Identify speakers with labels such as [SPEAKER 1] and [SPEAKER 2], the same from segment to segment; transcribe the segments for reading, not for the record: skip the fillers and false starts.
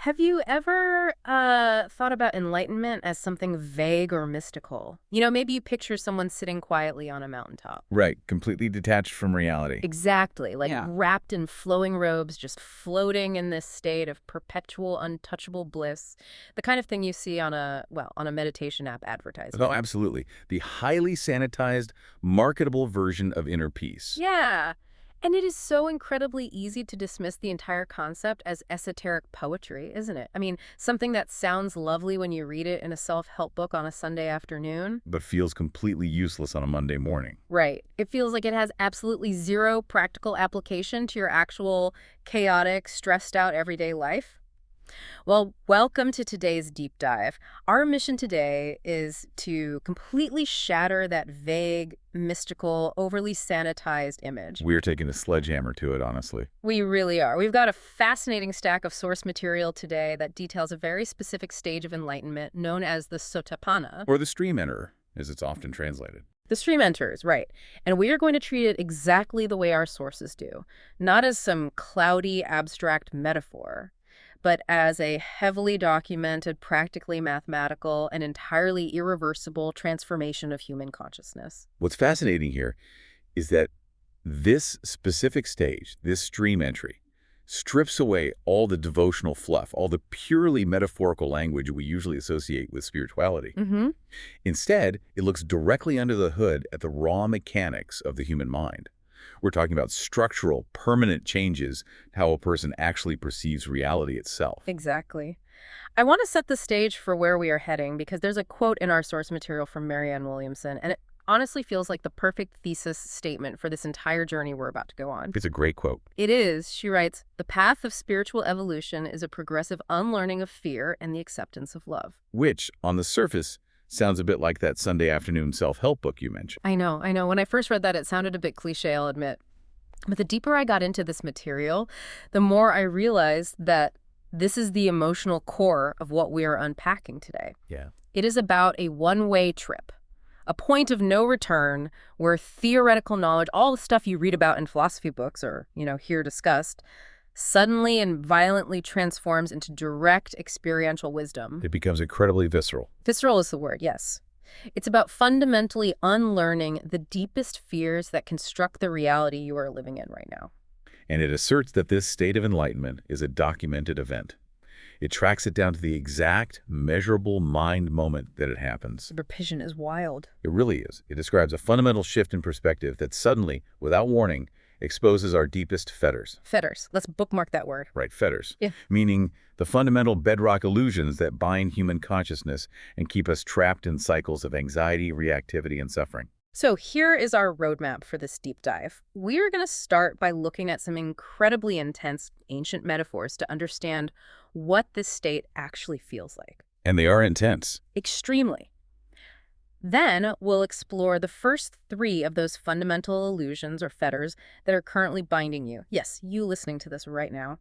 [SPEAKER 1] Have you ever thought about enlightenment as something vague or mystical? Maybe you picture someone sitting quietly on a mountaintop.
[SPEAKER 2] Right, completely detached from reality.
[SPEAKER 1] Exactly, like
[SPEAKER 3] Yeah.
[SPEAKER 1] wrapped in flowing robes, just floating in this state of perpetual, untouchable bliss. The kind of thing you see on a meditation app advertisement.
[SPEAKER 2] Oh, absolutely. The highly sanitized, marketable version of inner peace.
[SPEAKER 1] Yeah. And it is so incredibly easy to dismiss the entire concept as esoteric poetry, isn't it? I mean, something that sounds lovely when you read it in a self-help book on a Sunday afternoon.
[SPEAKER 2] But feels completely useless on a Monday morning.
[SPEAKER 1] Right. It feels like it has absolutely zero practical application to your actual chaotic, stressed out everyday life. Well, welcome to today's deep dive. Our mission today is to completely shatter that vague, mystical, overly sanitized image.
[SPEAKER 2] We're taking a sledgehammer to it, honestly.
[SPEAKER 1] We really are. We've got a fascinating stack of source material today that details a very specific stage of enlightenment known as the Sotapanna.
[SPEAKER 2] Or the stream enterer, as it's often translated.
[SPEAKER 1] The stream enters, right. And we are going to treat it exactly the way our sources do, not as some cloudy, abstract metaphor, but as a heavily documented, practically mathematical, and entirely irreversible transformation of human consciousness.
[SPEAKER 2] What's fascinating here is that this specific stage, this stream entry, strips away all the devotional fluff, all the purely metaphorical language we usually associate with spirituality.
[SPEAKER 1] Mm-hmm.
[SPEAKER 2] Instead, it looks directly under the hood at the raw mechanics of the human mind. We're talking about structural, permanent changes to how a person actually perceives reality itself.
[SPEAKER 1] Exactly. I want to set the stage for where we are heading because there's a quote in our source material from Marianne Williamson, and it honestly feels like the perfect thesis statement for this entire journey we're about to go on.
[SPEAKER 2] It's a great quote.
[SPEAKER 1] It is, she writes, "The path of spiritual evolution is a progressive unlearning of fear and the acceptance of love."
[SPEAKER 2] Which, on the surface, sounds a bit like that Sunday afternoon self-help book you mentioned.
[SPEAKER 1] I know. When I first read that, it sounded a bit cliche, I'll admit. But the deeper I got into this material, the more I realized that this is the emotional core of what we are unpacking today.
[SPEAKER 2] Yeah.
[SPEAKER 1] It is about a one-way trip, a point of no return where theoretical knowledge, all the stuff you read about in philosophy books or, hear discussed, suddenly and violently transforms into direct experiential wisdom.
[SPEAKER 2] It becomes incredibly visceral.
[SPEAKER 1] Visceral is the word, yes. It's about fundamentally unlearning the deepest fears that construct the reality you are living in right now.
[SPEAKER 2] And it asserts that this state of enlightenment is a documented event. It tracks it down to the exact, measurable mind moment that it happens.
[SPEAKER 1] The precision is wild.
[SPEAKER 2] It really is. It describes a fundamental shift in perspective that suddenly, without warning, exposes our deepest fetters.
[SPEAKER 1] Fetters. Let's bookmark that word.
[SPEAKER 2] Right, fetters.
[SPEAKER 1] Yeah.
[SPEAKER 2] Meaning the fundamental bedrock illusions that bind human consciousness and keep us trapped in cycles of anxiety, reactivity, and suffering.
[SPEAKER 1] So here is our roadmap for this deep dive. We are going to start by looking at some incredibly intense ancient metaphors to understand what this state actually feels like.
[SPEAKER 2] And they are intense.
[SPEAKER 1] Extremely. Then we'll explore the first three of those fundamental illusions or fetters that are currently binding you. Yes, you listening to this right now.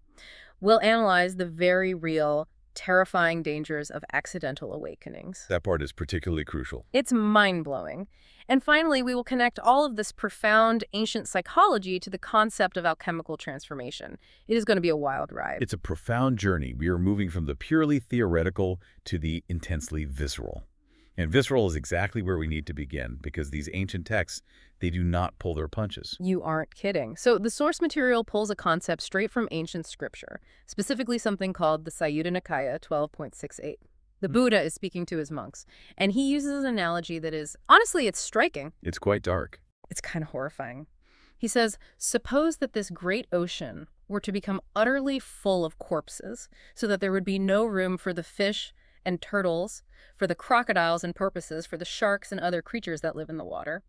[SPEAKER 1] We'll analyze the very real, terrifying dangers of accidental awakenings.
[SPEAKER 2] That part is particularly crucial.
[SPEAKER 1] It's mind-blowing. And finally, we will connect all of this profound ancient psychology to the concept of alchemical transformation. It is going to be a wild ride.
[SPEAKER 2] It's a profound journey. We are moving from the purely theoretical to the intensely visceral. And visceral is exactly where we need to begin, because these ancient texts, they do not pull their punches.
[SPEAKER 1] You aren't kidding. So the source material pulls a concept straight from ancient scripture, specifically something called the Sutta Nikaya 12.68. The Buddha is speaking to his monks, and he uses an analogy that is, honestly, it's striking.
[SPEAKER 2] It's quite dark.
[SPEAKER 1] It's kind of horrifying. He says, suppose that this great ocean were to become utterly full of corpses, so that there would be no room for the fish and turtles, for the crocodiles and porpoises, for the sharks and other creatures that live in the water.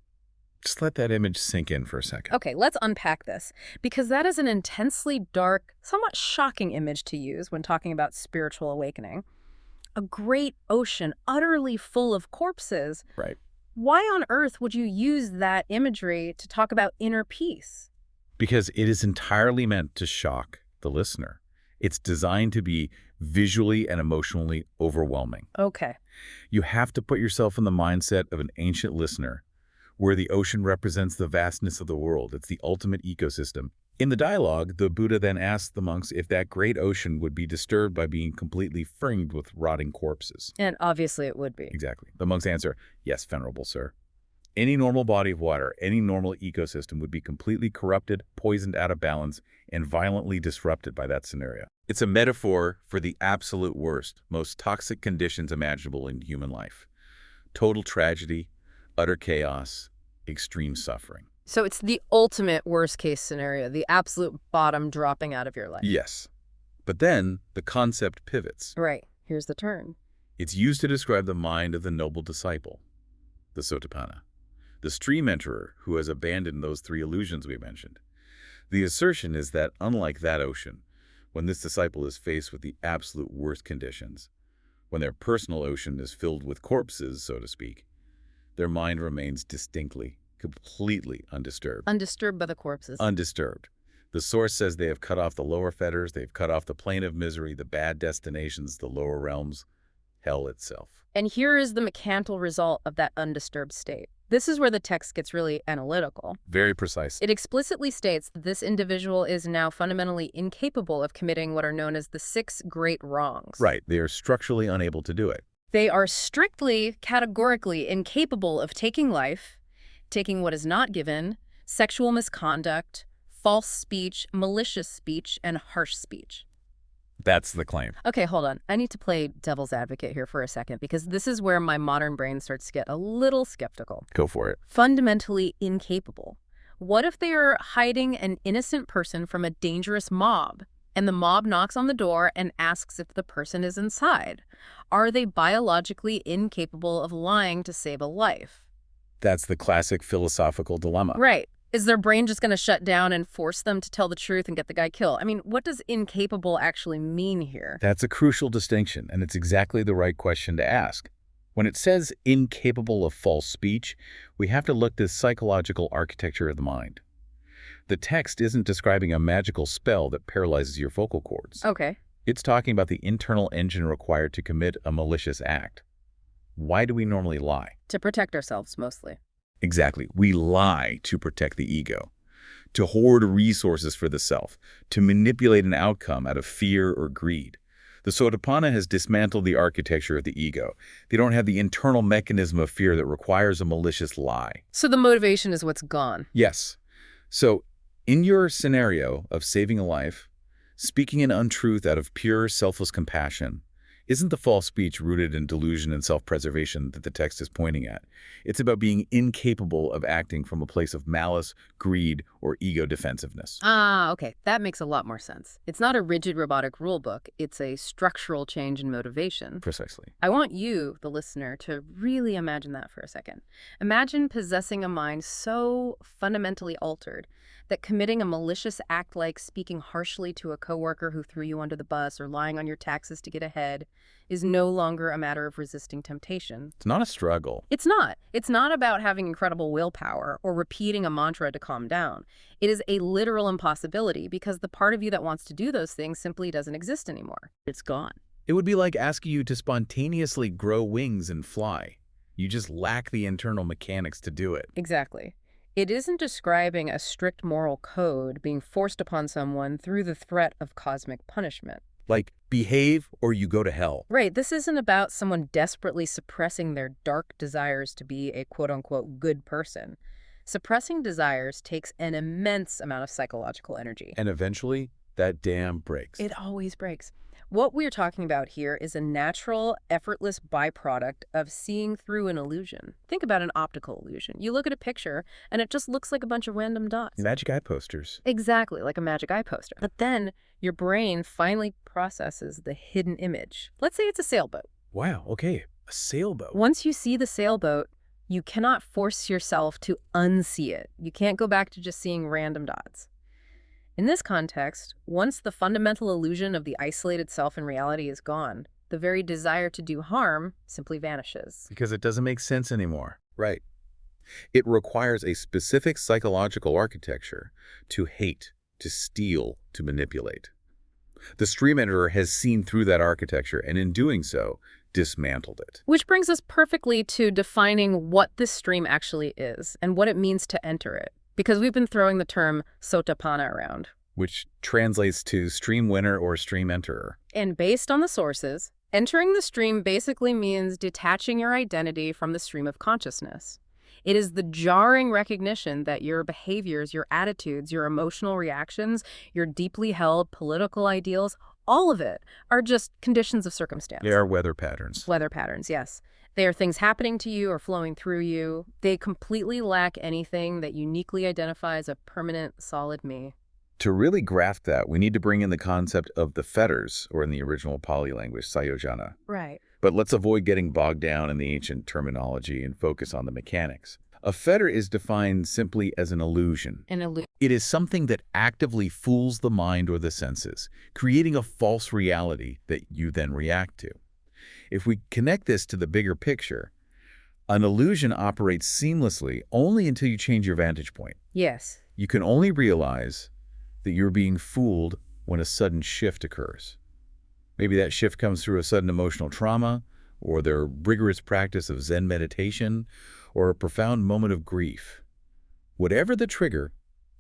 [SPEAKER 2] Just let that image sink in for a second.
[SPEAKER 1] Okay, let's unpack this, because that is an intensely dark, somewhat shocking image to use when talking about spiritual awakening. A great ocean utterly full of corpses.
[SPEAKER 2] Right.
[SPEAKER 1] Why on earth would you use that imagery to talk about inner peace?
[SPEAKER 2] Because it is entirely meant to shock the listener. It's designed to be visually and emotionally overwhelming.
[SPEAKER 1] Okay.
[SPEAKER 2] You have to put yourself in the mindset of an ancient listener, where the ocean represents the vastness of the world. It's the ultimate ecosystem. In the dialogue, the Buddha then asked the monks if that great ocean would be disturbed by being completely fringed with rotting corpses.
[SPEAKER 1] And obviously it would be.
[SPEAKER 2] Exactly. The monks answer, "Yes, venerable sir. Any normal body of water, any normal ecosystem would be completely corrupted, poisoned out of balance, and violently disrupted by that scenario." It's a metaphor for the absolute worst, most toxic conditions imaginable in human life. Total tragedy, utter chaos, extreme suffering.
[SPEAKER 1] So it's the ultimate worst-case scenario, the absolute bottom dropping out of your life.
[SPEAKER 2] Yes. But then the concept pivots.
[SPEAKER 1] Right. Here's the turn.
[SPEAKER 2] It's used to describe the mind of the noble disciple, the Sotapanna, the stream enterer who has abandoned those three illusions we mentioned. The assertion is that, unlike that ocean, when this disciple is faced with the absolute worst conditions, when their personal ocean is filled with corpses, so to speak, their mind remains distinctly, completely undisturbed.
[SPEAKER 1] Undisturbed by the corpses.
[SPEAKER 2] Undisturbed. The source says they have cut off the lower fetters, they've cut off the plane of misery, the bad destinations, the lower realms, hell itself.
[SPEAKER 1] And here is the mechanical result of that undisturbed state. This is where the text gets really analytical.
[SPEAKER 2] Very precise.
[SPEAKER 1] It explicitly states that this individual is now fundamentally incapable of committing what are known as the 6 great wrongs.
[SPEAKER 2] Right. They are structurally unable to do it.
[SPEAKER 1] They are strictly, categorically incapable of taking life, taking what is not given, sexual misconduct, false speech, malicious speech, and harsh speech.
[SPEAKER 2] That's the claim.
[SPEAKER 1] Okay, hold on. I need to play devil's advocate here for a second, because this is where my modern brain starts to get a little skeptical.
[SPEAKER 2] Go for it.
[SPEAKER 1] Fundamentally incapable. What if they are hiding an innocent person from a dangerous mob, and the mob knocks on the door and asks if the person is inside? Are they biologically incapable of lying to save a life?
[SPEAKER 2] That's the classic philosophical dilemma.
[SPEAKER 1] Right. Is their brain just going to shut down and force them to tell the truth and get the guy killed? I mean, what does incapable actually mean here?
[SPEAKER 2] That's a crucial distinction, and it's exactly the right question to ask. When it says incapable of false speech, we have to look at the psychological architecture of the mind. The text isn't describing a magical spell that paralyzes your vocal cords.
[SPEAKER 1] Okay.
[SPEAKER 2] It's talking about the internal engine required to commit a malicious act. Why do we normally lie?
[SPEAKER 1] To protect ourselves, mostly.
[SPEAKER 2] Exactly. We lie to protect the ego, to hoard resources for the self, to manipulate an outcome out of fear or greed. The Sotapanna has dismantled the architecture of the ego. They don't have the internal mechanism of fear that requires a malicious lie.
[SPEAKER 1] So the motivation is what's gone.
[SPEAKER 2] Yes. So, in your scenario of saving a life, speaking an untruth out of pure, selfless compassion, isn't the false speech rooted in delusion and self-preservation that the text is pointing at. It's about being incapable of acting from a place of malice, greed, or ego defensiveness.
[SPEAKER 1] Ah, okay. That makes a lot more sense. It's not a rigid robotic rule book. It's a structural change in motivation.
[SPEAKER 2] Precisely.
[SPEAKER 1] I want you, the listener, to really imagine that for a second. Imagine possessing a mind so fundamentally altered that committing a malicious act like speaking harshly to a coworker who threw you under the bus or lying on your taxes to get ahead is no longer a matter of resisting temptation.
[SPEAKER 2] It's not a struggle.
[SPEAKER 1] It's not. It's not about having incredible willpower or repeating a mantra to calm down. It is a literal impossibility because the part of you that wants to do those things simply doesn't exist anymore. It's gone.
[SPEAKER 2] It would be like asking you to spontaneously grow wings and fly. You just lack the internal mechanics to do it.
[SPEAKER 1] Exactly. It isn't describing a strict moral code being forced upon someone through the threat of cosmic punishment.
[SPEAKER 2] Like, behave or you go to hell.
[SPEAKER 1] Right, this isn't about someone desperately suppressing their dark desires to be a quote-unquote good person. Suppressing desires takes an immense amount of psychological energy.
[SPEAKER 2] And eventually, that dam breaks.
[SPEAKER 1] It always breaks. What we're talking about here is a natural, effortless byproduct of seeing through an illusion. Think about an optical illusion. You look at a picture, and it just looks like a bunch of random dots.
[SPEAKER 2] Magic eye posters.
[SPEAKER 1] Exactly, like a magic eye poster. But then your brain finally processes the hidden image. Let's say it's a sailboat.
[SPEAKER 2] Wow, okay, a sailboat.
[SPEAKER 1] Once you see the sailboat, you cannot force yourself to unsee it. You can't go back to just seeing random dots. In this context, once the fundamental illusion of the isolated self in reality is gone, the very desire to do harm simply vanishes.
[SPEAKER 2] Because it doesn't make sense anymore. Right. It requires a specific psychological architecture to hate, to steal, to manipulate. The stream enterer has seen through that architecture and in doing so, dismantled it.
[SPEAKER 1] Which brings us perfectly to defining what this stream actually is and what it means to enter it. because we've been throwing the term Sotapanna around.
[SPEAKER 2] Which translates to stream winner or stream enterer.
[SPEAKER 1] And based on the sources, entering the stream basically means detaching your identity from the stream of consciousness. It is the jarring recognition that your behaviors, your attitudes, your emotional reactions, your deeply held political ideals, all of it are just conditions of circumstance.
[SPEAKER 2] They are weather patterns.
[SPEAKER 1] Weather patterns, yes. They are things happening to you or flowing through you. They completely lack anything that uniquely identifies a permanent, solid me.
[SPEAKER 2] To really grasp that, we need to bring in the concept of the fetters, or in the original Pali language, sayojana.
[SPEAKER 1] Right.
[SPEAKER 2] But let's avoid getting bogged down in the ancient terminology and focus on the mechanics. A fetter is defined simply as an illusion.
[SPEAKER 1] An illusion.
[SPEAKER 2] It is something that actively fools the mind or the senses, creating a false reality that you then react to. If we connect this to the bigger picture, an illusion operates seamlessly only until you change your vantage point.
[SPEAKER 1] Yes.
[SPEAKER 2] You can only realize that you're being fooled when a sudden shift occurs. Maybe that shift comes through a sudden emotional trauma, or the rigorous practice of Zen meditation, or a profound moment of grief. Whatever the trigger,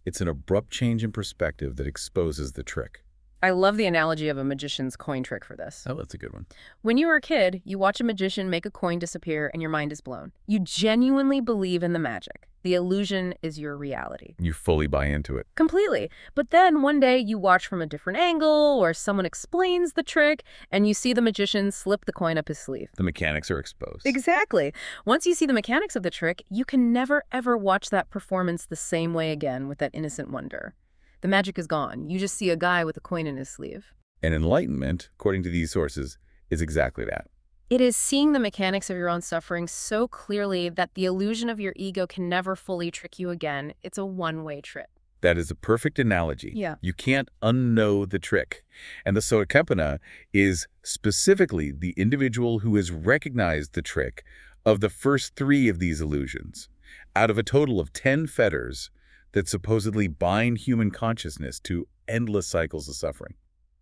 [SPEAKER 2] it's an abrupt change in perspective that exposes the trick.
[SPEAKER 1] I love the analogy of a magician's coin trick for this.
[SPEAKER 2] Oh, that's a good one.
[SPEAKER 1] When you were a kid, you watch a magician make a coin disappear and your mind is blown. You genuinely believe in the magic. The illusion is your reality.
[SPEAKER 2] You fully buy into it.
[SPEAKER 1] Completely. But then one day you watch from a different angle, or someone explains the trick, and you see the magician slip the coin up his sleeve.
[SPEAKER 2] The mechanics are exposed.
[SPEAKER 1] Exactly. Once you see the mechanics of the trick, you can never ever watch that performance the same way again with that innocent wonder. The magic is gone. You just see a guy with a coin in his sleeve.
[SPEAKER 2] And enlightenment, according to these sources, is exactly that.
[SPEAKER 1] It is seeing the mechanics of your own suffering so clearly that the illusion of your ego can never fully trick you again. It's a one-way trip.
[SPEAKER 2] That is a perfect analogy.
[SPEAKER 1] Yeah.
[SPEAKER 2] You can't unknow the trick. And the Sotapanna is specifically the individual who has recognized the trick of the first 3 of these illusions, out of a total of 10 fetters that supposedly bind human consciousness to endless cycles of suffering.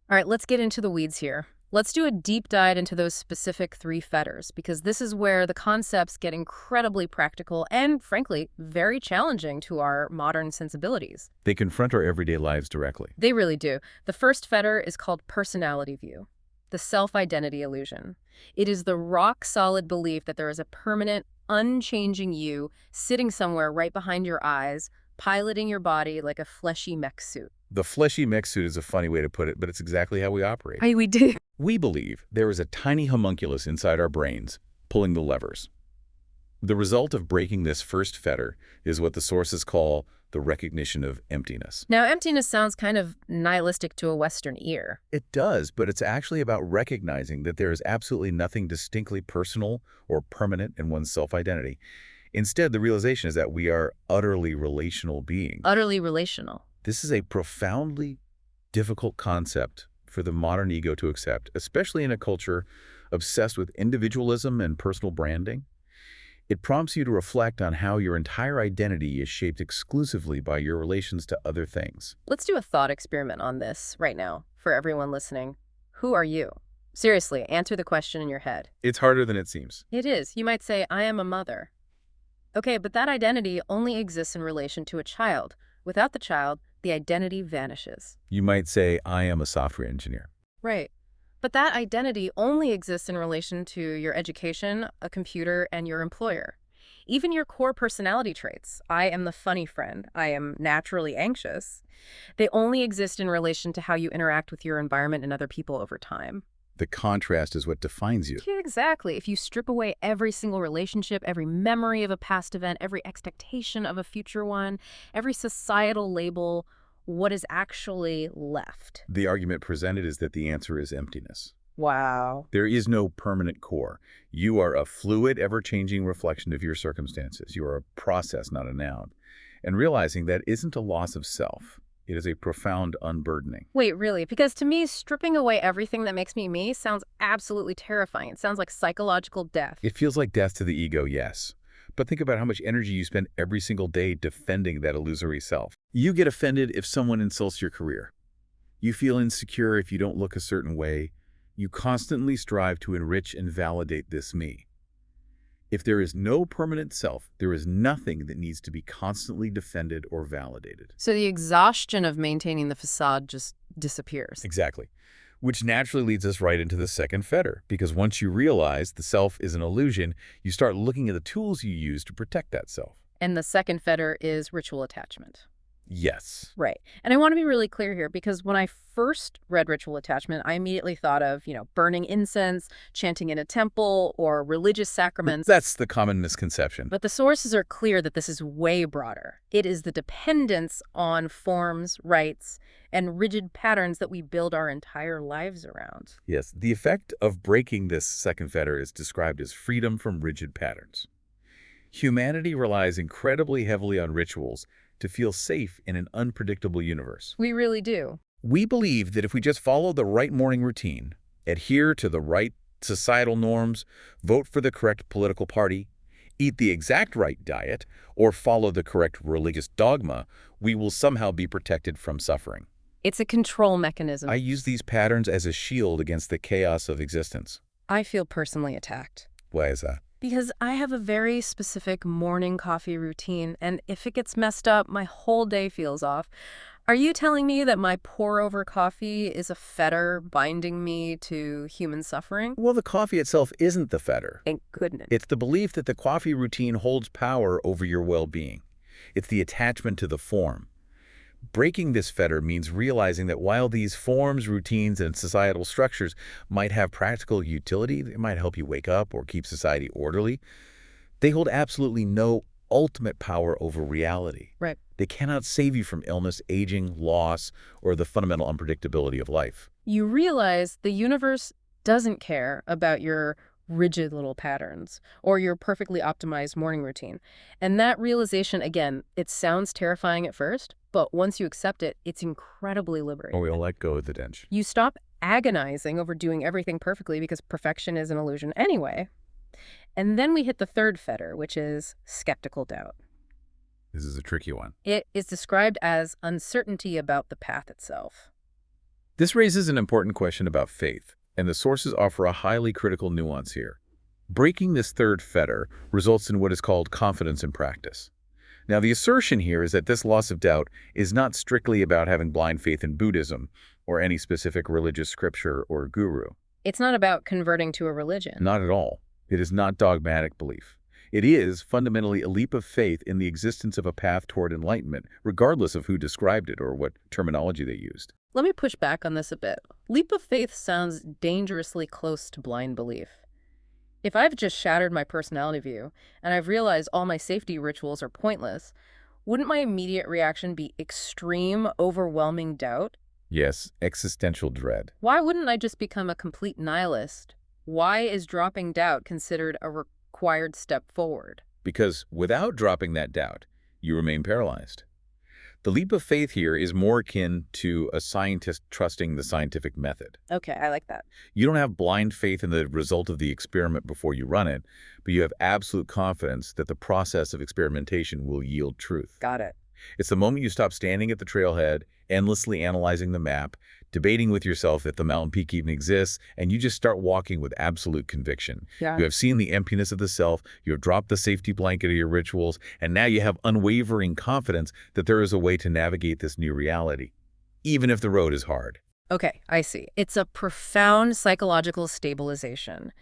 [SPEAKER 1] All right, let's get into the weeds here. Let's do a deep dive into those specific 3 fetters, because this is where the concepts get incredibly practical and, frankly, very challenging to our modern sensibilities.
[SPEAKER 2] They confront our everyday lives directly.
[SPEAKER 1] They really do. The first fetter is called personality view, the self-identity illusion. It is the rock-solid belief that there is a permanent, unchanging you sitting somewhere right behind your eyes, piloting your body like a fleshy mech suit.
[SPEAKER 2] The fleshy mech suit is a funny way to put it, but it's exactly how we operate.
[SPEAKER 1] We do.
[SPEAKER 2] We believe there is a tiny homunculus inside our brains pulling the levers. The result of breaking this first fetter is what the sources call the recognition of emptiness.
[SPEAKER 1] Now, emptiness sounds kind of nihilistic to a Western ear.
[SPEAKER 2] It does, but it's actually about recognizing that there is absolutely nothing distinctly personal or permanent in one's self-identity. Instead, the realization is that we are utterly relational beings.
[SPEAKER 1] Utterly relational.
[SPEAKER 2] This is a profoundly difficult concept for the modern ego to accept, especially in a culture obsessed with individualism and personal branding. It prompts you to reflect on how your entire identity is shaped exclusively by your relations to other things.
[SPEAKER 1] Let's do a thought experiment on this right now for everyone listening. Who are you? Seriously, answer the question in your head.
[SPEAKER 2] It's harder than it seems.
[SPEAKER 1] It is. You might say, I am a mother. Okay, but that identity only exists in relation to a child. Without the child, the identity vanishes.
[SPEAKER 2] You might say, I am a software engineer.
[SPEAKER 1] Right. But that identity only exists in relation to your education, a computer, and your employer. Even your core personality traits, I am the funny friend, I am naturally anxious, they only exist in relation to how you interact with your environment and other people over time.
[SPEAKER 2] The contrast is what defines you.
[SPEAKER 1] Yeah, exactly. If you strip away every single relationship, every memory of a past event, every expectation of a future one, every societal label, what is actually left?
[SPEAKER 2] The argument presented is that the answer is emptiness.
[SPEAKER 1] Wow.
[SPEAKER 2] There is no permanent core. You are a fluid, ever-changing reflection of your circumstances. You are a process, not a noun. And realizing that isn't a loss of self. It is a profound unburdening.
[SPEAKER 1] Wait, really? Because to me, stripping away everything that makes me me sounds absolutely terrifying. It sounds like psychological death.
[SPEAKER 2] It feels like death to the ego, yes. But think about how much energy you spend every single day defending that illusory self. You get offended if someone insults your career. You feel insecure if you don't look a certain way. You constantly strive to enrich and validate this me. If there is no permanent self, there is nothing that needs to be constantly defended or validated.
[SPEAKER 1] So the exhaustion of maintaining the facade just disappears.
[SPEAKER 2] Exactly. Which naturally leads us right into the second fetter, because once you realize the self is an illusion, you start looking at the tools you use to protect that self.
[SPEAKER 1] And the second fetter is ritual attachment.
[SPEAKER 2] Yes.
[SPEAKER 1] Right. And I want to be really clear here because when I first read ritual attachment, I immediately thought of, burning incense, chanting in a temple, or religious sacraments.
[SPEAKER 2] That's the common misconception.
[SPEAKER 1] But the sources are clear that this is way broader. It is the dependence on forms, rites, and rigid patterns that we build our entire lives around.
[SPEAKER 2] Yes, the effect of breaking this second fetter is described as freedom from rigid patterns. Humanity relies incredibly heavily on rituals to feel safe in an unpredictable universe.
[SPEAKER 1] We really do.
[SPEAKER 2] We believe that if we just follow the right morning routine, adhere to the right societal norms, vote for the correct political party, eat the exact right diet, or follow the correct religious dogma, we will somehow be protected from suffering.
[SPEAKER 1] It's a control mechanism.
[SPEAKER 2] I use these patterns as a shield against the chaos of existence.
[SPEAKER 1] I feel personally attacked.
[SPEAKER 2] Why is that?
[SPEAKER 1] Because I have a very specific morning coffee routine, and if it gets messed up, my whole day feels off. Are you telling me that my pour-over coffee is a fetter binding me to human suffering?
[SPEAKER 2] Well, the coffee itself isn't the fetter.
[SPEAKER 1] Thank goodness.
[SPEAKER 2] It's the belief that the coffee routine holds power over your well-being. It's the attachment to the form. Breaking this fetter means realizing that while these forms, routines, and societal structures might have practical utility, they might help you wake up or keep society orderly, they hold absolutely no ultimate power over reality.
[SPEAKER 1] Right.
[SPEAKER 2] They cannot save you from illness, aging, loss, or the fundamental unpredictability of life.
[SPEAKER 1] You realize the universe doesn't care about your rigid little patterns or your perfectly optimized morning routine. And that realization, again, it sounds terrifying at first, but once you accept it, it's incredibly liberating.
[SPEAKER 2] Or we'll let go of the dench.
[SPEAKER 1] You stop agonizing over doing everything perfectly because perfection is an illusion anyway. And then we hit the third fetter, which is skeptical doubt.
[SPEAKER 2] This is a tricky one.
[SPEAKER 1] It is described as uncertainty about the path itself.
[SPEAKER 2] This raises an important question about faith, and the sources offer a highly critical nuance here. Breaking this third fetter results in what is called confidence in practice. Now, the assertion here is that this loss of doubt is not strictly about having blind faith in Buddhism or any specific religious scripture or guru.
[SPEAKER 1] It's not about converting to a religion.
[SPEAKER 2] Not at all. It is not dogmatic belief. It is fundamentally a leap of faith in the existence of a path toward enlightenment, regardless of who described it or what terminology they used.
[SPEAKER 1] Let me push back on this a bit. Leap of faith sounds dangerously close to blind belief. If I've just shattered my personality view, and I've realized all my safety rituals are pointless, wouldn't my immediate reaction be extreme, overwhelming doubt?
[SPEAKER 2] Yes, existential dread.
[SPEAKER 1] Why wouldn't I just become a complete nihilist? Why is dropping doubt considered a required step forward?
[SPEAKER 2] Because without dropping that doubt, you remain paralyzed. The leap of faith here is more akin to a scientist trusting the scientific method.
[SPEAKER 1] Okay, I like that.
[SPEAKER 2] You don't have blind faith in the result of the experiment before you run it, but you have absolute confidence that the process of experimentation will yield truth.
[SPEAKER 1] Got it.
[SPEAKER 2] It's the moment you stop standing at the trailhead, endlessly analyzing the map, debating with yourself if the mountain peak even exists, and you just start walking with absolute conviction.
[SPEAKER 1] Yeah.
[SPEAKER 2] You have seen the emptiness of the self, you have dropped the safety blanket of your rituals, and now you have unwavering confidence that there is a way to navigate this new reality, even if the road is hard.
[SPEAKER 1] Okay, I see. It's a profound psychological stabilization.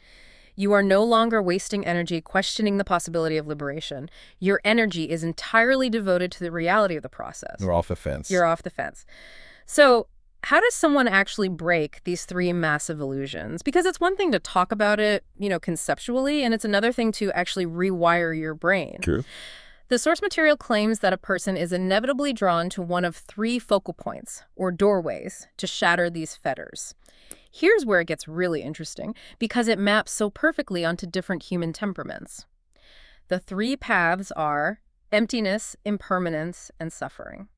[SPEAKER 1] You are no longer wasting energy questioning the possibility of liberation. Your energy is entirely devoted to the reality of the process.
[SPEAKER 2] You're off the fence.
[SPEAKER 1] You're off the fence. So how does someone actually break these three massive illusions? Because it's one thing to talk about it, conceptually, and it's another thing to actually rewire your brain.
[SPEAKER 2] True.
[SPEAKER 1] The source material claims that a person is inevitably drawn to one of three focal points, or doorways, to shatter these fetters. Here's where it gets really interesting, because it maps so perfectly onto different human temperaments. The three paths are emptiness, impermanence, and suffering.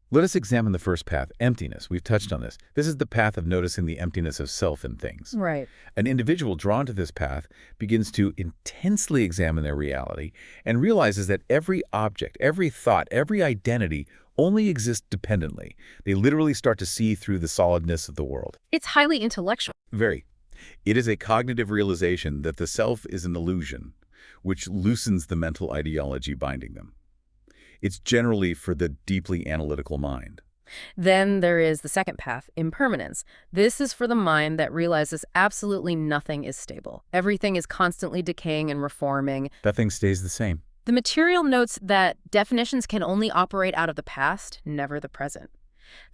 [SPEAKER 2] Let us examine the first path, emptiness. We've touched on this. This is the path of noticing the emptiness of self and things.
[SPEAKER 1] Right.
[SPEAKER 2] An individual drawn to this path begins to intensely examine their reality and realizes that every object, every thought, every identity only exist dependently. They literally start to see through the solidness of the world.
[SPEAKER 1] It's highly intellectual.
[SPEAKER 2] Very. It is a cognitive realization that the self is an illusion, which loosens the mental ideology binding them. It's generally for the deeply analytical mind.
[SPEAKER 1] Then there is the second path, impermanence. This is for the mind that realizes absolutely nothing is stable. Everything is constantly decaying and reforming.
[SPEAKER 2] Nothing stays the same.
[SPEAKER 1] The material notes that definitions can only operate out of the past, never the present.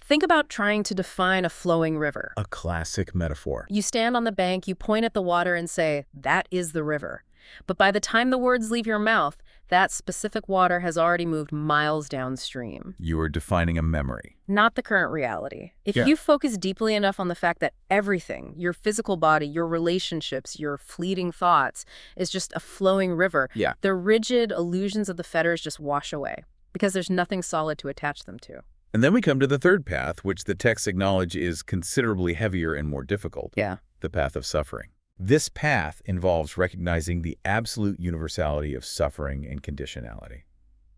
[SPEAKER 1] Think about trying to define a flowing river.
[SPEAKER 2] A classic metaphor.
[SPEAKER 1] You stand on the bank, you point at the water and say, that is the river. But by the time the words leave your mouth, that specific water has already moved miles downstream.
[SPEAKER 2] You are defining a memory.
[SPEAKER 1] Not the current reality. If you focus deeply enough on the fact that everything, your physical body, your relationships, your fleeting thoughts, is just a flowing river, the rigid illusions of the fetters just wash away, because there's nothing solid to attach them to.
[SPEAKER 2] And then we come to the third path, which the texts acknowledge is considerably heavier and more difficult. The path of suffering. This path involves recognizing the absolute universality of suffering and conditionality.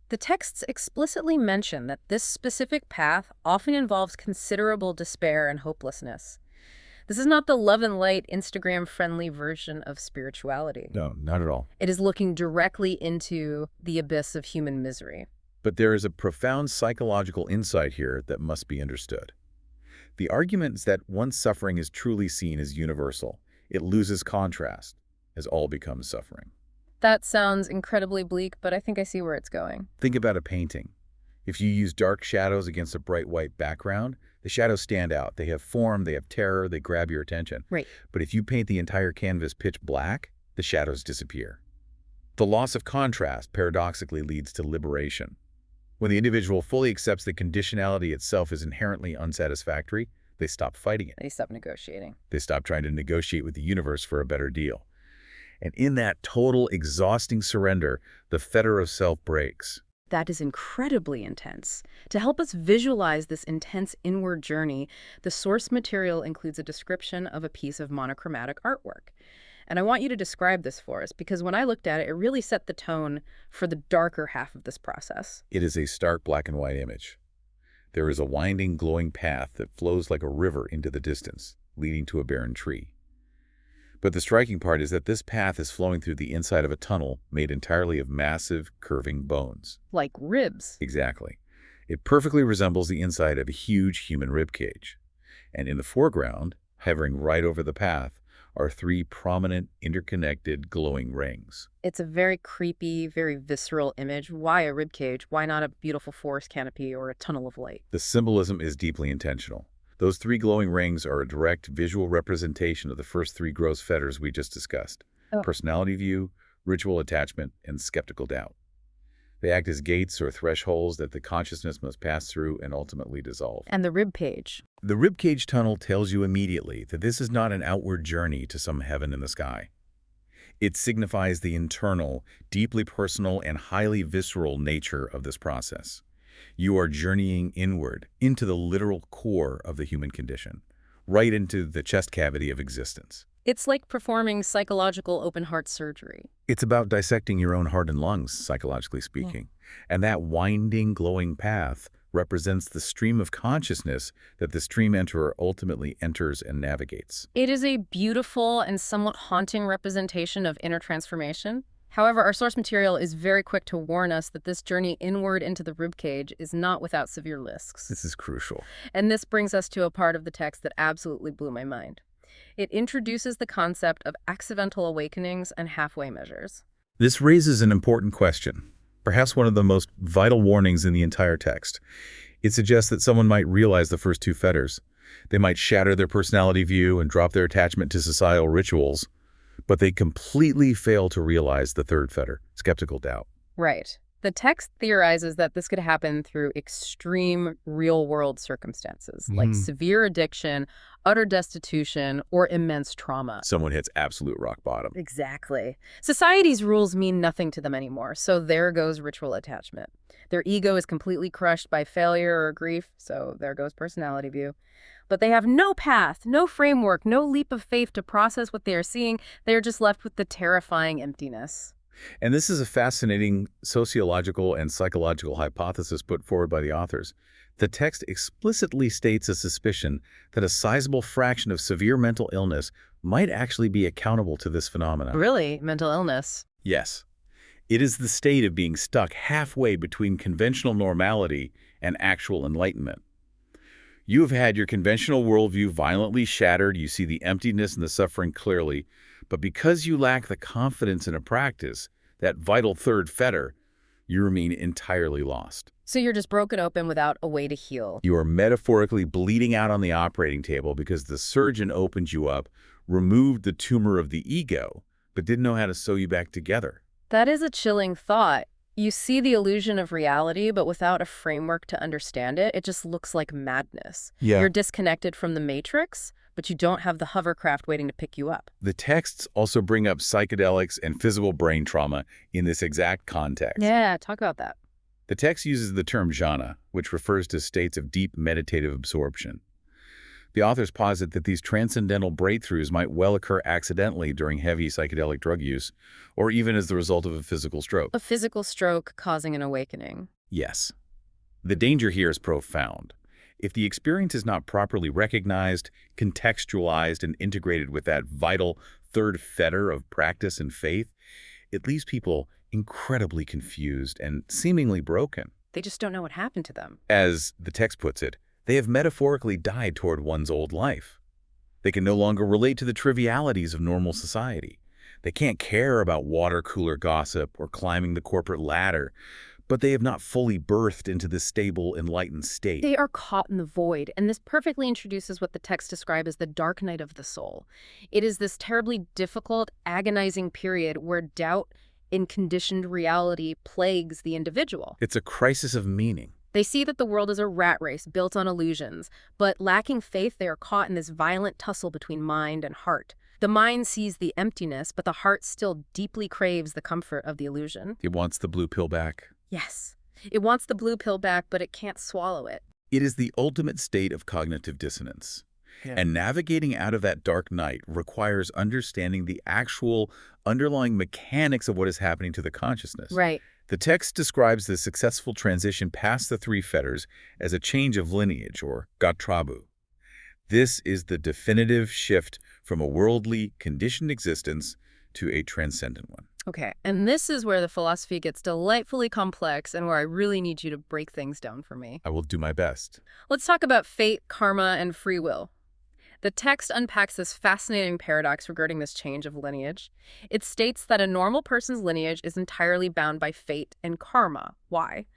[SPEAKER 1] The texts explicitly mention that this specific path often involves considerable despair and hopelessness. This is not the love and light, Instagram-friendly version of spirituality.
[SPEAKER 2] No, not at all.
[SPEAKER 1] It is looking directly into the abyss of human misery.
[SPEAKER 2] But there is a profound psychological insight here that must be understood. The argument is that once suffering is truly seen as universal, it loses contrast as all becomes suffering.
[SPEAKER 1] That sounds incredibly bleak, but I think I see where it's going.
[SPEAKER 2] Think about a painting. If you use dark shadows against a bright white background, the shadows stand out. They have form, they have terror, they grab your attention.
[SPEAKER 1] Right.
[SPEAKER 2] But if you paint the entire canvas pitch black, the shadows disappear. The loss of contrast paradoxically leads to liberation. When the individual fully accepts that conditionality itself is inherently unsatisfactory, they stop fighting it.
[SPEAKER 1] They stop negotiating.
[SPEAKER 2] They stop trying to negotiate with the universe for a better deal. And in that total, exhausting surrender, the fetter of self breaks.
[SPEAKER 1] That is incredibly intense. To help us visualize this intense inward journey, the source material includes a description of a piece of monochromatic artwork. And I want you to describe this for us, because when I looked at it, it really set the tone for the darker half of this process.
[SPEAKER 2] It is a stark black and white image. There is a winding, glowing path that flows like a river into the distance, leading to a barren tree. But the striking part is that this path is flowing through the inside of a tunnel made entirely of massive, curving bones.
[SPEAKER 1] Like ribs.
[SPEAKER 2] Exactly. It perfectly resembles the inside of a huge human rib cage. And in the foreground, hovering right over the path, are three prominent, interconnected, glowing rings.
[SPEAKER 1] It's a very creepy, very visceral image. Why a ribcage? Why not a beautiful forest canopy or a tunnel of light?
[SPEAKER 2] The symbolism is deeply intentional. Those three glowing rings are a direct visual representation of the first three gross fetters we just discussed. Personality view, ritual attachment, and skeptical doubt. They act as gates or thresholds that the consciousness must pass through and ultimately dissolve.
[SPEAKER 1] And the ribcage.
[SPEAKER 2] The ribcage tunnel tells you immediately that this is not an outward journey to some heaven in the sky. It signifies the internal, deeply personal, and highly visceral nature of this process. You are journeying inward, into the literal core of the human condition, right into the chest cavity of existence.
[SPEAKER 1] It's like performing psychological open-heart surgery.
[SPEAKER 2] It's about dissecting your own heart and lungs, psychologically speaking. And that winding, glowing path represents the stream of consciousness that the stream enterer ultimately enters and navigates.
[SPEAKER 1] It is a beautiful and somewhat haunting representation of inner transformation. However, our source material is very quick to warn us that this journey inward into the ribcage is not without severe risks.
[SPEAKER 2] This is crucial.
[SPEAKER 1] And this brings us to a part of the text that absolutely blew my mind. It introduces the concept of accidental awakenings and halfway measures.
[SPEAKER 2] This raises an important question, perhaps one of the most vital warnings in the entire text. It suggests that someone might realize the first two fetters. They might shatter their personality view and drop their attachment to societal rituals, but they completely fail to realize the third fetter, skeptical doubt.
[SPEAKER 1] Right. The text theorizes that this could happen through extreme real-world circumstances, like severe addiction, utter destitution, or immense trauma.
[SPEAKER 2] Someone hits absolute rock bottom.
[SPEAKER 1] Exactly. Society's rules mean nothing to them anymore, so there goes ritual attachment. Their ego is completely crushed by failure or grief, so there goes personality view. But they have no path, no framework, no leap of faith to process what they are seeing. They are just left with the terrifying emptiness.
[SPEAKER 2] And this is a fascinating sociological and psychological hypothesis put forward by the authors. The text explicitly states a suspicion that a sizable fraction of severe mental illness might actually be accountable to this phenomenon.
[SPEAKER 1] Really? Mental illness?
[SPEAKER 2] Yes. It is the state of being stuck halfway between conventional normality and actual enlightenment. You have had your conventional worldview violently shattered, you see the emptiness and the suffering clearly, but because you lack the confidence in a practice, that vital third fetter, you remain entirely lost.
[SPEAKER 1] So you're just broken open without a way to heal.
[SPEAKER 2] You are metaphorically bleeding out on the operating table because the surgeon opened you up, removed the tumor of the ego, but didn't know how to sew you back together.
[SPEAKER 1] That is a chilling thought. You see the illusion of reality, but without a framework to understand it, it just looks like madness.
[SPEAKER 2] Yeah.
[SPEAKER 1] You're disconnected from the matrix, but you don't have the hovercraft waiting to pick you up.
[SPEAKER 2] The texts also bring up psychedelics and physical brain trauma in this exact context.
[SPEAKER 1] Yeah, talk about that.
[SPEAKER 2] The text uses the term jhana, which refers to states of deep meditative absorption. The authors posit that these transcendental breakthroughs might well occur accidentally during heavy psychedelic drug use, or even as the result of a physical stroke.
[SPEAKER 1] A physical stroke causing an awakening.
[SPEAKER 2] Yes. The danger here is profound. If the experience is not properly recognized, contextualized, and integrated with that vital third fetter of practice and faith, it leaves people incredibly confused and seemingly broken.
[SPEAKER 1] They just don't know what happened to them.
[SPEAKER 2] As the text puts it, they have metaphorically died toward one's old life. They can no longer relate to the trivialities of normal society. They can't care about water cooler gossip or climbing the corporate ladder, but they have not fully birthed into the stable, enlightened state.
[SPEAKER 1] They are caught in the void, and this perfectly introduces what the text describes as the dark night of the soul. It is this terribly difficult, agonizing period where doubt in conditioned reality plagues the individual.
[SPEAKER 2] It's a crisis of meaning.
[SPEAKER 1] They see that the world is a rat race built on illusions, but lacking faith, they are caught in this violent tussle between mind and heart. The mind sees the emptiness, but the heart still deeply craves the comfort of the illusion.
[SPEAKER 2] It wants the blue pill back.
[SPEAKER 1] Yes, it wants the blue pill back, but it can't swallow it.
[SPEAKER 2] It is the ultimate state of cognitive dissonance.
[SPEAKER 1] Yeah.
[SPEAKER 2] And navigating out of that dark night requires understanding the actual underlying mechanics of what is happening to the consciousness.
[SPEAKER 1] Right.
[SPEAKER 2] The text describes the successful transition past the three fetters as a change of lineage, or gatrabu. This is the definitive shift from a worldly, conditioned existence to a transcendent one.
[SPEAKER 1] Okay, and this is where the philosophy gets delightfully complex and where I really need you to break things down for me.
[SPEAKER 2] I will do my best.
[SPEAKER 1] Let's talk about fate, karma, and free will. The text unpacks this fascinating paradox regarding this change of lineage. It states that a normal person's lineage is entirely bound by fate and karma. Why?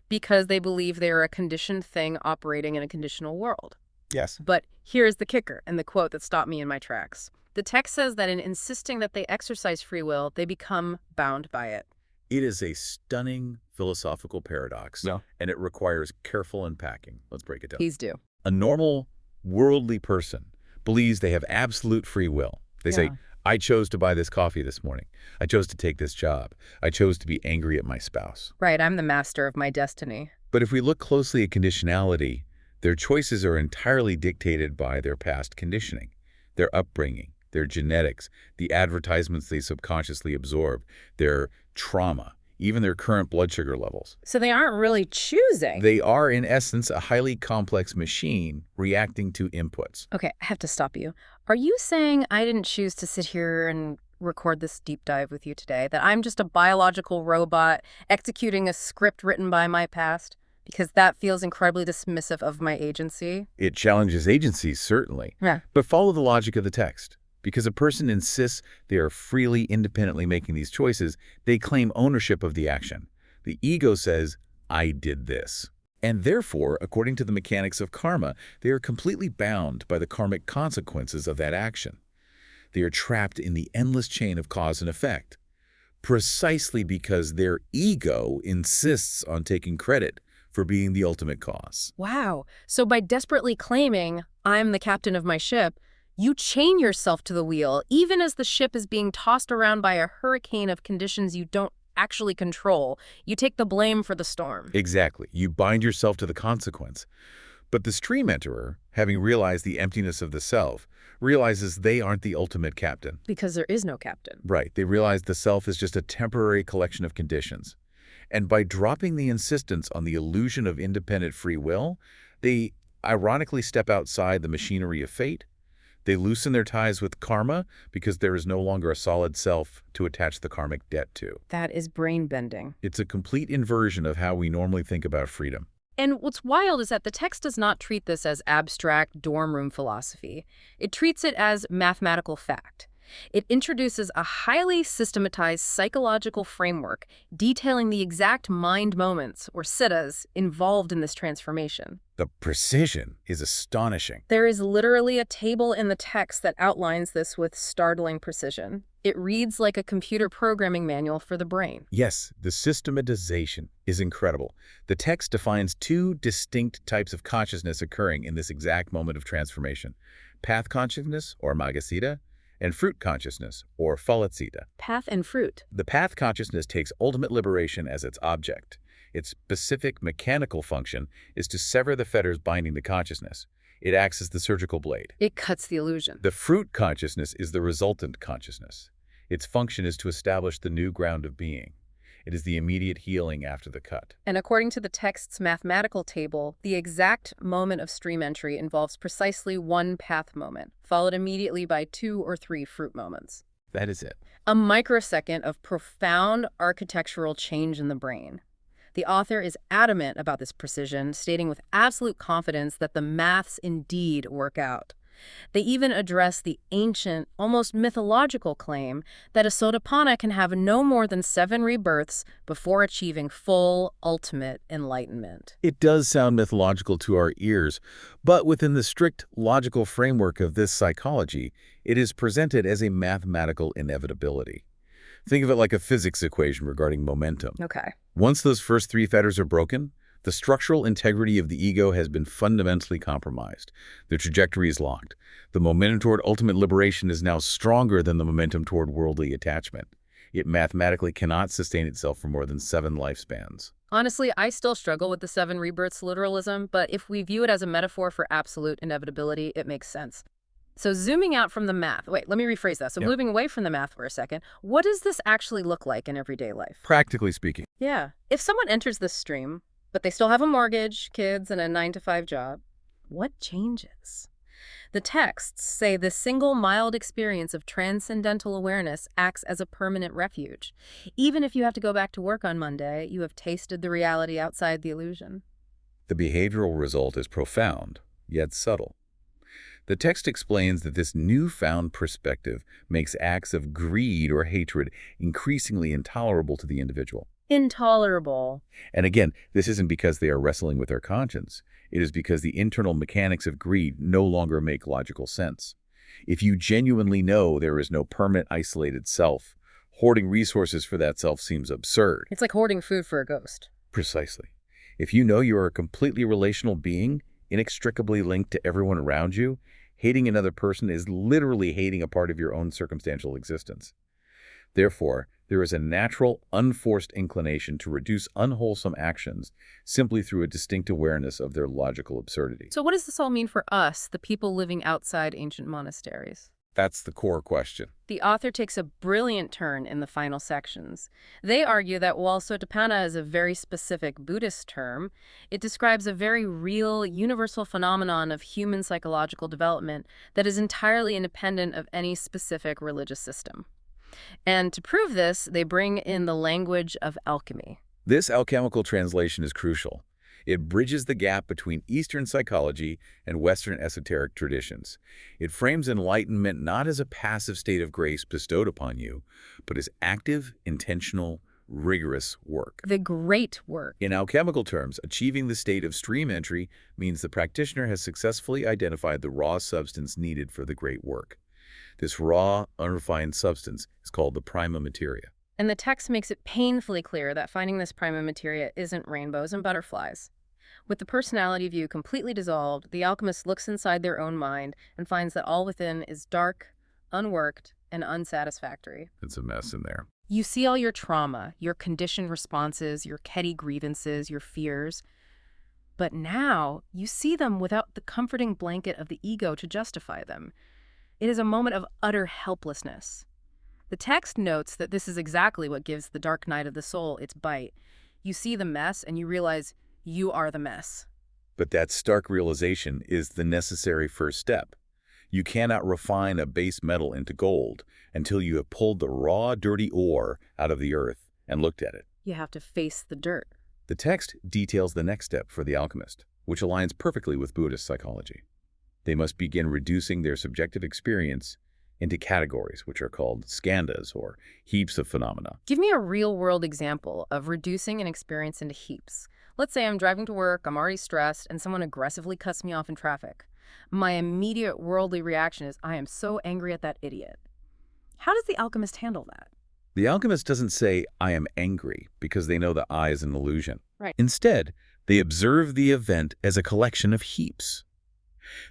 [SPEAKER 1] Because they believe they are a conditioned thing operating in a conditional world.
[SPEAKER 2] Yes.
[SPEAKER 1] But here's the kicker, and the quote that stopped me in my tracks. The text says that in insisting that they exercise free will, they become bound by it.
[SPEAKER 2] It is a stunning philosophical paradox, and it requires careful unpacking. Let's break it down.
[SPEAKER 1] Please do.
[SPEAKER 2] A normal, worldly person believes they have absolute free will. They say, I chose to buy this coffee this morning. I chose to take this job. I chose to be angry at my spouse.
[SPEAKER 1] Right, I'm the master of my destiny.
[SPEAKER 2] But if we look closely at conditionality, their choices are entirely dictated by their past conditioning, their upbringing, their genetics, the advertisements they subconsciously absorb, their trauma, even their current blood sugar levels.
[SPEAKER 1] So they aren't really choosing.
[SPEAKER 2] They are, in essence, a highly complex machine reacting to inputs.
[SPEAKER 1] Okay, I have to stop you. Are you saying I didn't choose to sit here and record this deep dive with you today? That I'm just a biological robot executing a script written by my past? Because that feels incredibly dismissive of my agency.
[SPEAKER 2] It challenges agency, certainly.
[SPEAKER 1] Yeah.
[SPEAKER 2] But follow the logic of the text. Because a person insists they are freely, independently making these choices, they claim ownership of the action. The ego says, I did this. And therefore, according to the mechanics of karma, they are completely bound by the karmic consequences of that action. They are trapped in the endless chain of cause and effect, precisely because their ego insists on taking credit for being the ultimate cause.
[SPEAKER 1] Wow. So by desperately claiming, I'm the captain of my ship, you chain yourself to the wheel, even as the ship is being tossed around by a hurricane of conditions you don't actually control. You take the blame for the storm.
[SPEAKER 2] Exactly. You bind yourself to the consequence. But the stream enterer, having realized the emptiness of the self, realizes they aren't the ultimate captain.
[SPEAKER 1] Because there is no captain.
[SPEAKER 2] Right. They realize the self is just a temporary collection of conditions. And by dropping the insistence on the illusion of independent free will, they ironically step outside the machinery of fate. They loosen their ties with karma because there is no longer a solid self to attach the karmic debt to.
[SPEAKER 1] That is brain-bending.
[SPEAKER 2] It's a complete inversion of how we normally think about freedom.
[SPEAKER 1] And what's wild is that the text does not treat this as abstract dorm room philosophy. It treats it as mathematical fact. It introduces a highly systematized psychological framework detailing the exact mind moments, or siddhas, involved in this transformation.
[SPEAKER 2] The precision is astonishing.
[SPEAKER 1] There is literally a table in the text that outlines this with startling precision. It reads like a computer programming manual for the brain.
[SPEAKER 2] Yes, the systematization is incredible. The text defines two distinct types of consciousness occurring in this exact moment of transformation: path consciousness, or magasiddha, and fruit consciousness, or phalasiddha.
[SPEAKER 1] Path and fruit.
[SPEAKER 2] The path consciousness takes ultimate liberation as its object. Its specific mechanical function is to sever the fetters binding the consciousness. It acts as the surgical blade.
[SPEAKER 1] It cuts the illusion.
[SPEAKER 2] The fruit consciousness is the resultant consciousness. Its function is to establish the new ground of being. It is the immediate healing after the cut.
[SPEAKER 1] And according to the text's mathematical table, the exact moment of stream entry involves precisely one path moment, followed immediately by 2 or 3 fruit moments.
[SPEAKER 2] That is it.
[SPEAKER 1] A microsecond of profound architectural change in the brain. The author is adamant about this precision, stating with absolute confidence that the maths indeed work out. They even address the ancient, almost mythological claim that a Sotapanna can have no more than 7 rebirths before achieving full, ultimate enlightenment.
[SPEAKER 2] It does sound mythological to our ears, but within the strict logical framework of this psychology, it is presented as a mathematical inevitability. Think of it like a physics equation regarding momentum.
[SPEAKER 1] Okay.
[SPEAKER 2] Once those first 3 fetters are broken, the structural integrity of the ego has been fundamentally compromised. The trajectory is locked. The momentum toward ultimate liberation is now stronger than the momentum toward worldly attachment. It mathematically cannot sustain itself for more than 7 lifespans.
[SPEAKER 1] Honestly, I still struggle with the 7 rebirths literalism, but if we view it as a metaphor for absolute inevitability, it makes sense. So zooming out from the math, wait, let me rephrase that. So moving away from the math for a second, what does this actually look like in everyday life?
[SPEAKER 2] Practically speaking.
[SPEAKER 1] Yeah. If someone enters this stream, but they still have a mortgage, kids, and a 9-to-5 job, what changes? The texts say this single mild experience of transcendental awareness acts as a permanent refuge. Even if you have to go back to work on Monday, you have tasted the reality outside the illusion.
[SPEAKER 2] The behavioral result is profound, yet subtle. The text explains that this newfound perspective makes acts of greed or hatred increasingly intolerable to the individual.
[SPEAKER 1] Intolerable.
[SPEAKER 2] And again, this isn't because they are wrestling with their conscience. It is because the internal mechanics of greed no longer make logical sense. If you genuinely know there is no permanent isolated self, hoarding resources for that self seems absurd.
[SPEAKER 1] It's like hoarding food for a ghost.
[SPEAKER 2] Precisely. If you know you are a completely relational being, inextricably linked to everyone around you, hating another person is literally hating a part of your own circumstantial existence. Therefore, there is a natural, unforced inclination to reduce unwholesome actions simply through a distinct awareness of their logical absurdity.
[SPEAKER 1] So what does this all mean for us, the people living outside ancient monasteries?
[SPEAKER 2] That's the core question.
[SPEAKER 1] The author takes a brilliant turn in the final sections. They argue that while Sotapanna is a very specific Buddhist term, it describes a very real, universal phenomenon of human psychological development that is entirely independent of any specific religious system. And to prove this, they bring in the language of alchemy.
[SPEAKER 2] This alchemical translation is crucial. It bridges the gap between Eastern psychology and Western esoteric traditions. It frames enlightenment not as a passive state of grace bestowed upon you, but as active, intentional, rigorous work.
[SPEAKER 1] The great work.
[SPEAKER 2] In alchemical terms, achieving the state of stream entry means the practitioner has successfully identified the raw substance needed for the great work. This raw, unrefined substance is called the prima materia.
[SPEAKER 1] And the text makes it painfully clear that finding this prima materia isn't rainbows and butterflies. With the personality view completely dissolved, the alchemist looks inside their own mind and finds that all within is dark, unworked, and unsatisfactory.
[SPEAKER 2] It's a mess in there.
[SPEAKER 1] You see all your trauma, your conditioned responses, your petty grievances, your fears. But now you see them without the comforting blanket of the ego to justify them. It is a moment of utter helplessness. The text notes that this is exactly what gives the dark night of the soul its bite. You see the mess and you realize you are the mess.
[SPEAKER 2] But that stark realization is the necessary first step. You cannot refine a base metal into gold until you have pulled the raw, dirty ore out of the earth and looked at it.
[SPEAKER 1] You have to face the dirt.
[SPEAKER 2] The text details the next step for the alchemist, which aligns perfectly with Buddhist psychology. They must begin reducing their subjective experience into categories, which are called skandhas, or heaps of phenomena.
[SPEAKER 1] Give me a real-world example of reducing an experience into heaps. Let's say I'm driving to work, I'm already stressed, and someone aggressively cuts me off in traffic. My immediate worldly reaction is, I am so angry at that idiot. How does the alchemist handle that?
[SPEAKER 2] The alchemist doesn't say, I am angry, because they know the I is an illusion.
[SPEAKER 1] Right.
[SPEAKER 2] Instead, they observe the event as a collection of heaps.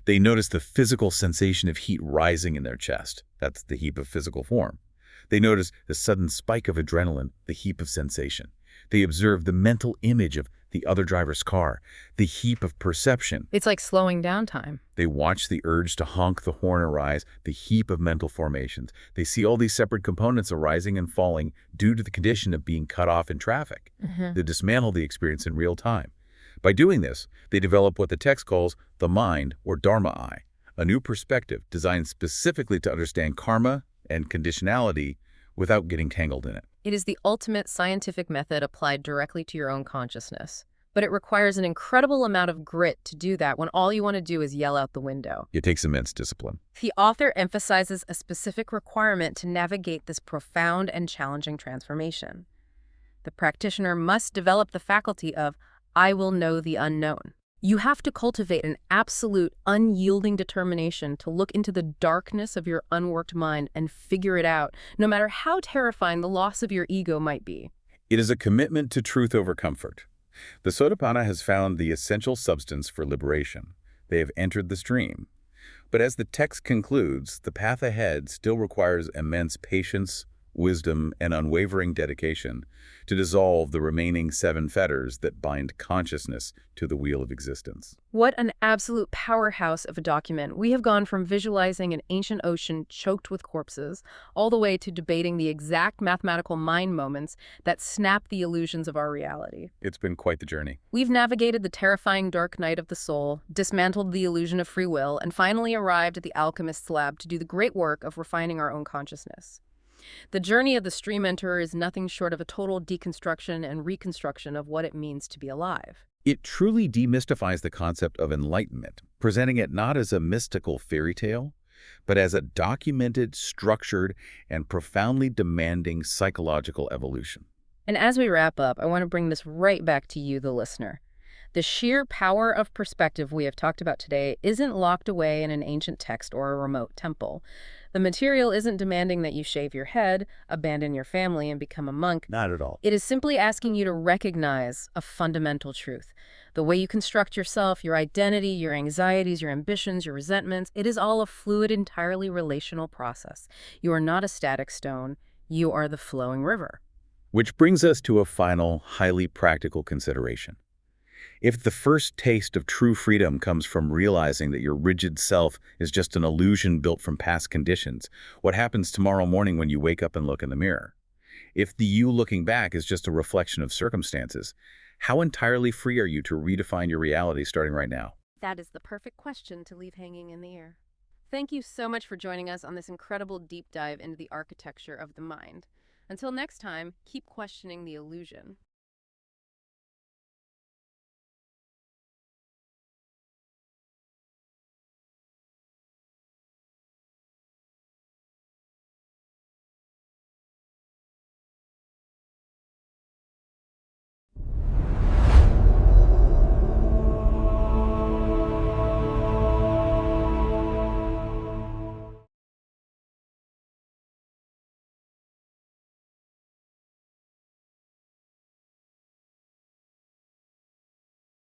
[SPEAKER 2] They notice the physical sensation of heat rising in their chest. That's the heap of physical form. They notice the sudden spike of adrenaline, the heap of sensation. They observe the mental image of the other driver's car, the heap of perception.
[SPEAKER 1] It's like slowing down time.
[SPEAKER 2] They watch the urge to honk the horn arise, the heap of mental formations. They see all these separate components arising and falling due to the condition of being cut off in traffic. They dismantle the experience in real time. By doing this, they develop what the text calls the mind, or Dharma eye, a new perspective designed specifically to understand karma and conditionality without getting tangled in it.
[SPEAKER 1] It is the ultimate scientific method applied directly to your own consciousness. But it requires an incredible amount of grit to do that when all you want to do is yell out the window.
[SPEAKER 2] It takes immense discipline.
[SPEAKER 1] The author emphasizes a specific requirement to navigate this profound and challenging transformation. The practitioner must develop the faculty of, I will know the unknown. You have to cultivate an absolute, unyielding determination to look into the darkness of your unworked mind and figure it out, no matter how terrifying the loss of your ego might be.
[SPEAKER 2] It is a commitment to truth over comfort. The Sotapanna has found the essential substance for liberation. They have entered the stream. But as the text concludes, the path ahead still requires immense patience, wisdom, and unwavering dedication to dissolve the remaining 7 fetters that bind consciousness to the wheel of existence.
[SPEAKER 1] What an absolute powerhouse of a document. We have gone from visualizing an ancient ocean choked with corpses, all the way to debating the exact mathematical mind moments that snap the illusions of our reality.
[SPEAKER 2] It's been quite the journey.
[SPEAKER 1] We've navigated the terrifying dark night of the soul, dismantled the illusion of free will, and finally arrived at the alchemist's lab to do the great work of refining our own consciousness. The journey of the stream enterer is nothing short of a total deconstruction and reconstruction of what it means to be alive.
[SPEAKER 2] It truly demystifies the concept of enlightenment, presenting it not as a mystical fairy tale, but as a documented, structured, and profoundly demanding psychological evolution.
[SPEAKER 1] And as we wrap up, I want to bring this right back to you, the listener. The sheer power of perspective we have talked about today isn't locked away in an ancient text or a remote temple. The material isn't demanding that you shave your head, abandon your family, and become a monk.
[SPEAKER 2] Not at all.
[SPEAKER 1] It is simply asking you to recognize a fundamental truth. The way you construct yourself, your identity, your anxieties, your ambitions, your resentments, it is all a fluid, entirely relational process. You are not a static stone. You are the flowing river.
[SPEAKER 2] Which brings us to a final, highly practical consideration. If the first taste of true freedom comes from realizing that your rigid self is just an illusion built from past conditions, what happens tomorrow morning when you wake up and look in the mirror? If the you looking back is just a reflection of circumstances, how entirely free are you to redefine your reality starting right now?
[SPEAKER 1] That is the perfect question to leave hanging in the air. Thank you so much for joining us on this incredible deep dive into the architecture of the mind. Until next time, keep questioning the illusion.